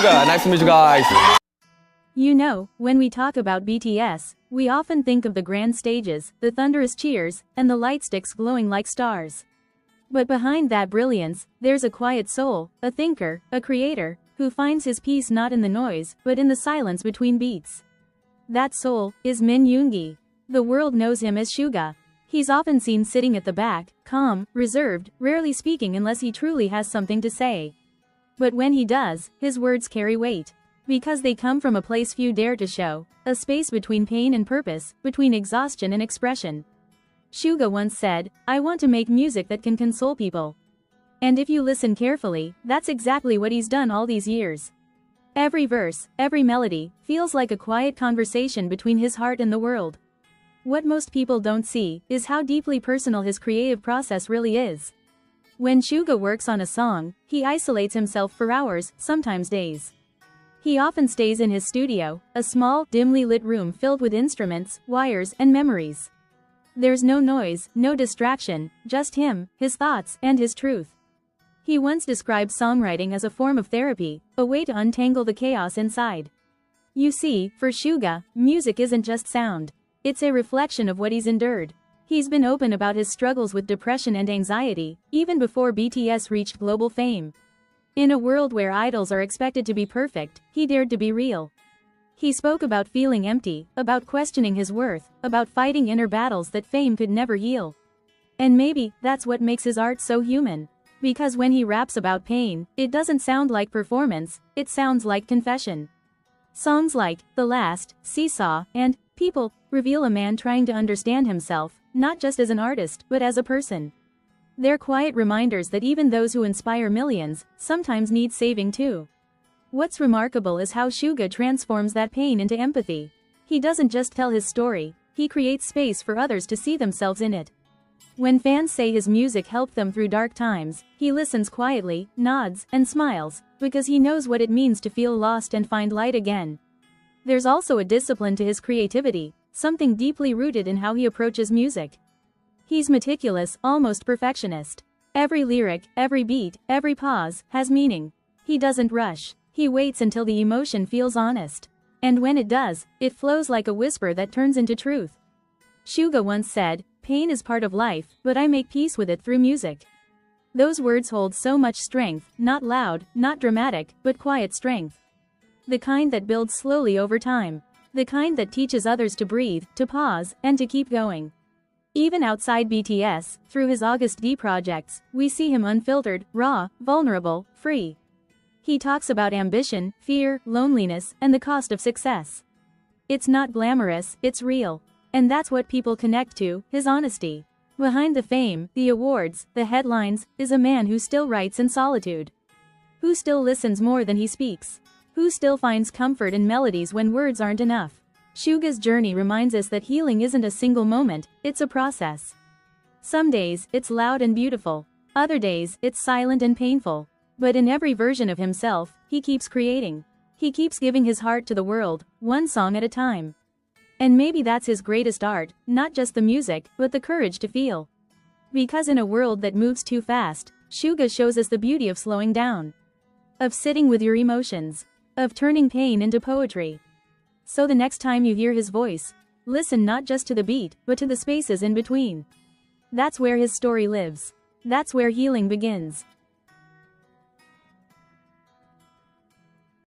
Suga. Nice to meet you guys. You know, when we talk about BTS, we often think of the grand stages, the thunderous cheers, and the light sticks glowing like stars. But behind that brilliance, there's a quiet soul, a thinker, a creator, who finds his peace not in the noise, but in the silence between beats. That soul is Min Yoongi. The world knows him as Suga. He's often seen sitting at the back, calm, reserved, rarely speaking unless he truly has something to say. But when he does, his words carry weight. Because they come from a place few dare to show, a space between pain and purpose, between exhaustion and expression. Suga once said, "I want to make music that can console people." And if you listen carefully, that's exactly what he's done all these years. Every verse, every melody, feels like a quiet conversation between his heart and the world. What most people don't see is how deeply personal his creative process really is. When Suga works on a song, he isolates himself for hours, sometimes days. He often stays in his studio, a small, dimly lit room filled with instruments, wires, and memories. There's no noise, no distraction, just him, his thoughts, and his truth. He once described songwriting as a form of therapy, a way to untangle the chaos inside. You see, for Suga, music isn't just sound. It's a reflection of what he's endured. He's been open about his struggles with depression and anxiety, even before BTS reached global fame. In a world where idols are expected to be perfect, he dared to be real. He spoke about feeling empty, about questioning his worth, about fighting inner battles that fame could never heal. And maybe, that's what makes his art so human. Because when he raps about pain, it doesn't sound like performance, it sounds like confession. Songs like The Last, Seesaw, and People reveal a man trying to understand himself, not just as an artist, but as a person. They're quiet reminders that even those who inspire millions, sometimes need saving too. What's remarkable is how Suga transforms that pain into empathy. He doesn't just tell his story, he creates space for others to see themselves in it. When fans say his music helped them through dark times, he listens quietly, nods, and smiles, because he knows what it means to feel lost and find light again. There's also a discipline to his creativity, something deeply rooted in how he approaches music. He's meticulous, almost perfectionist. Every lyric, every beat, every pause, has meaning. He doesn't rush. He waits until the emotion feels honest. And when it does, it flows like a whisper that turns into truth. Suga once said, "Pain is part of life, but I make peace with it through music." Those words hold so much strength, not loud, not dramatic, but quiet strength. The kind that builds slowly over time. The kind that teaches others to breathe, to pause, and to keep going. Even outside BTS, through his August D projects, we see him unfiltered, raw, vulnerable, free. He talks about ambition, fear, loneliness, and the cost of success. It's not glamorous, it's real. And that's what people connect to, his honesty. Behind the fame, the awards, the headlines, is a man who still writes in solitude. Who still listens more than he speaks. Who still finds comfort in melodies when words aren't enough. Suga's journey reminds us that healing isn't a single moment, it's a process. Some days, it's loud and beautiful. Other days, it's silent and painful. But in every version of himself, he keeps creating. He keeps giving his heart to the world, one song at a time. And maybe that's his greatest art, not just the music, but the courage to feel. Because in a world that moves too fast, Suga shows us the beauty of slowing down. Of sitting with your emotions. Of turning pain into poetry. So the next time you hear his voice, listen not just to the beat, but to the spaces in between. That's where his story lives. That's where healing begins.